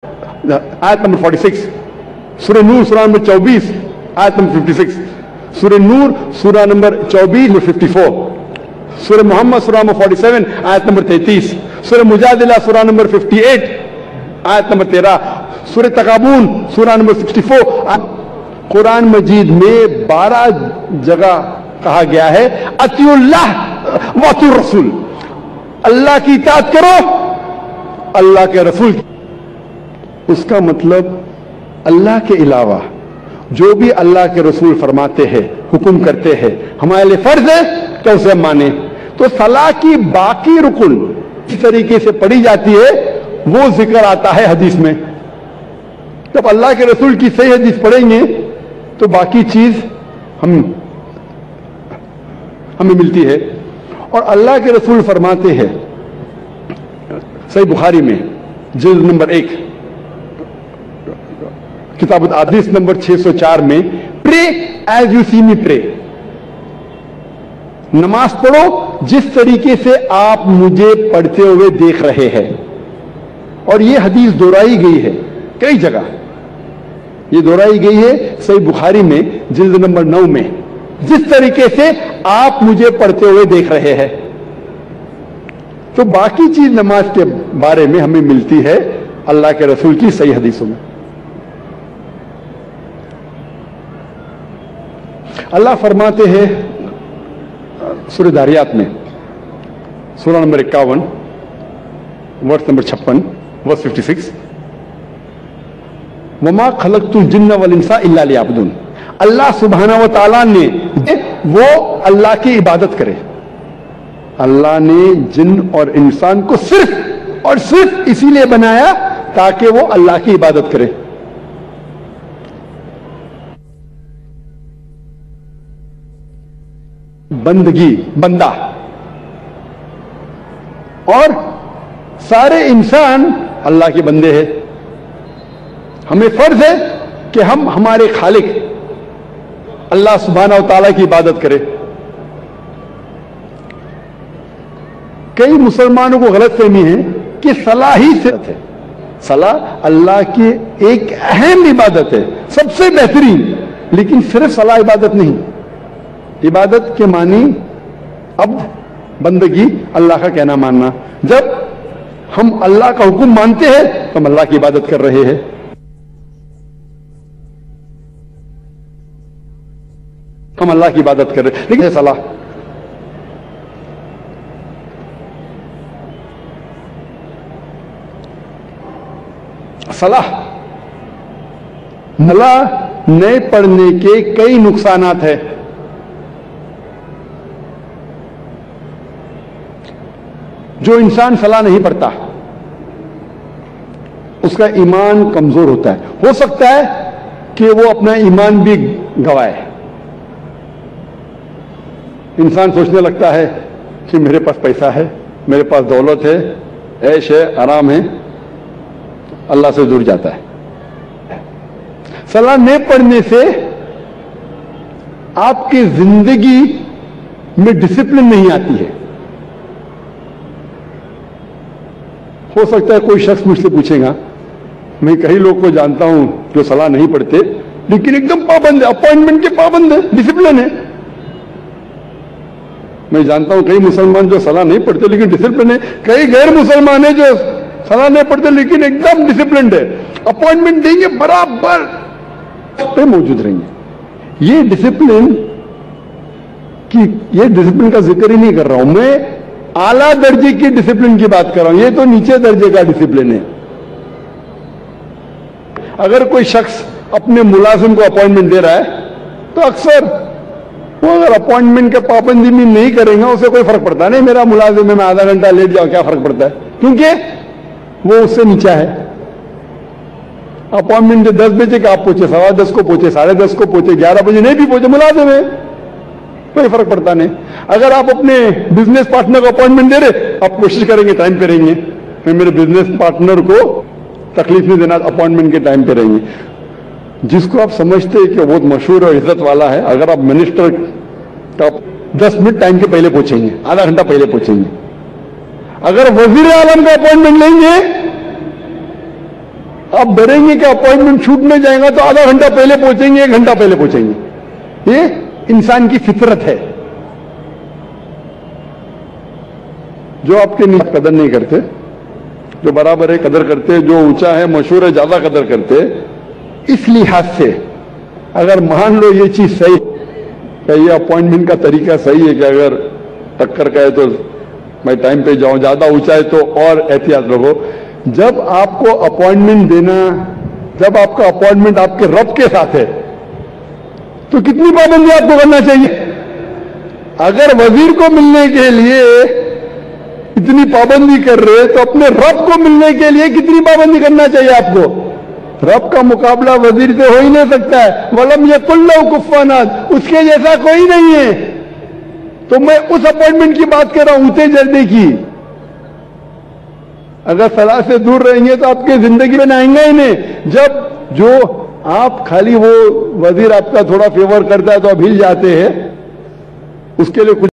आयत नंबर 46, सूरह नूर सूरह नंबर 24 आयत नंबर 56, सूरह नूर सूरह नंबर 24 में 54, सूरह मोहम्मद सूरह नंबर 47 आयत नंबर 33, सूरह मुजादिला सूरह नंबर 58 आयत नंबर 13, सूरह तकाबून सूरह नंबर 64। कुरान मजीद में 12 जगह कहा गया है अतिउल्लाह व अतिउर रसूल, अल्लाह की इताअत करो, अल्लाह के रसूल। उसका मतलब अल्लाह के अलावा जो भी अल्लाह के रसूल फरमाते हैं, हुक्म करते हैं, हमारे लिए फर्ज है कि उसे माने। तो सलाह की बाकी रुकन इस तरीके से पढ़ी जाती है, वो जिक्र आता है हदीस में। जब अल्लाह के रसूल की सही हदीस पढ़ेंगे तो बाकी चीज हमें मिलती है। और अल्लाह के रसूल फरमाते हैं सही बुखारी में जिल्द नंबर 1 किताब हदीस नंबर 604 में, pray as you see me pray, नमाज पढ़ो जिस तरीके से आप मुझे पढ़ते हुए देख रहे हैं। और यह हदीस दोहराई गई है कई जगह, ये दोहराई गई है सही बुखारी में जिल्द नंबर 9 में, जिस तरीके से आप मुझे पढ़ते हुए देख रहे हैं। तो बाकी चीज नमाज के बारे में हमें मिलती है अल्लाह के रसूल की सही हदीसों में। अल्लाह फरमाते हैं सूरह दारियात में सूरह नंबर 51 वर्स नंबर 56 वर्स 56, वमा खलक़तुल जिन्न वल इंसा इल्ला लियअबुदून। अल्लाह सुब्हानहू व तआला ने वो अल्लाह की इबादत करे। अल्लाह ने जिन और इंसान को सिर्फ और सिर्फ इसीलिए बनाया ताकि वो अल्लाह की इबादत करे। बंदगी, बंदा, और सारे इंसान अल्लाह के बंदे हैं। हमें फर्ज है कि हम हमारे खालिक अल्लाह सुब्हानहू व तआला की इबादत करें। कई मुसलमानों को गलतफहमी है कि सलाह ही सिर्फ है। सलाह अल्लाह की एक अहम इबादत है, सबसे बेहतरीन, लेकिन सिर्फ सलाह इबादत नहीं। इबादत के मानी अब्द, बंदगी, अल्लाह का कहना मानना। जब हम अल्लाह का हुक्म मानते हैं तो हम अल्लाह की इबादत कर रहे हैं। हम अल्लाह की इबादत कर रहे हैं, लेकिन सलाह सलाह नला नए पढ़ने के कई नुकसानात है। जो इंसान सलाह नहीं पढ़ता उसका ईमान कमजोर होता है। हो सकता है कि वो अपना ईमान भी गवाए। इंसान सोचने लगता है कि मेरे पास पैसा है, मेरे पास दौलत है, ऐश है, आराम है, अल्लाह से दूर जाता है। सलाह नहीं पढ़ने से आपकी जिंदगी में डिसिप्लिन नहीं आती है। हो सकता है कोई शख्स मुझसे पूछेगा, मैं कई लोग को जानता हूं जो सलाह नहीं पढ़ते लेकिन एकदम पाबंद है, अपॉइंटमेंट के पाबंद है, डिसिप्लिन है। मैं जानता हूं कई मुसलमान जो सलाह नहीं पढ़ते लेकिन डिसिप्लिन है, कई गैर मुसलमान है जो सलाह नहीं पढ़ते लेकिन एकदम डिसिप्लिन है, अपॉइंटमेंट देंगे बराबर पे मौजूद रहेंगे। ये डिसिप्लिन का जिक्र ही नहीं कर रहा हूं मैं, आला दर्जे की डिसिप्लिन की बात कर रहा हूं। ये तो नीचे दर्जे का डिसिप्लिन है। अगर कोई शख्स अपने मुलाजिम को अपॉइंटमेंट दे रहा है तो अक्सर वो अगर अपॉइंटमेंट के पाबंदी में नहीं करेंगे उसे कोई फर्क पड़ता नहीं, मेरा मुलाजिम है, मैं आधा घंटा लेट जाऊं क्या फर्क पड़ता है, क्योंकि वो उससे नीचा है। अपॉइंटमेंट 10 बजे का आप पहुंचे, 10:15 को पहुंचे, 10:30 को पहुंचे, 11 बजे नहीं भी पहुंचे, मुलाजिम है, कोई फर्क पड़ता नहीं। अगर आप अपने बिजनेस पार्टनर को अपॉइंटमेंट दे रहे, आप कोशिश करेंगे टाइम पे रहेंगे, मैं मेरे बिजनेस पार्टनर को तकलीफ नहीं देना, अपॉइंटमेंट के टाइम पे रहेंगे। जिसको आप समझते हैं कि बहुत मशहूर और इज्जत वाला है, अगर आप मिनिस्टर का 10 मिनट टाइम के पहले पहुंचेंगे, आधा घंटा पहले पहुंचेंगे। अगर वजीर आलम का अपॉइंटमेंट लेंगे आप डरेंगे कि अपॉइंटमेंट छूटने जाएगा तो आधा घंटा पहले पहुंचेंगे, 1 घंटा पहले पहुंचेंगे। ये इंसान की फितरत है। जो आपके नीचे कदर नहीं करते, जो बराबर है कदर करते, जो ऊंचा है मशहूर है ज्यादा कदर करते, इस लिहाज से अगर मान लो ये चीज सही है, ये अपॉइंटमेंट का तरीका सही है कि अगर टक्कर का है तो मैं टाइम पे जाऊं, ज्यादा ऊंचा है तो और एहतियात रखो। जब आपको अपॉइंटमेंट देना, जब आपका अपॉइंटमेंट आपके रब के साथ है तो कितनी पाबंदी आपको करना चाहिए? अगर वजीर को मिलने के लिए इतनी पाबंदी कर रहे तो अपने रब को मिलने के लिए कितनी पाबंदी करना चाहिए आपको? रब का मुकाबला वजीर से हो ही नहीं सकता है। वलम यकुल्लहु कुफुवन अहद, उसके जैसा कोई नहीं है। तो मैं उस अपॉइंटमेंट की बात कर रहा हूं, ऊंचे दर्जे की। अगर सलाह से दूर रहेंगे तो आपकी जिंदगी में आएंगे ही नहीं। जब जो आप खाली वो वजीर आपका थोड़ा फेवर करता है तो आप हिल जाते हैं, उसके लिए कुछ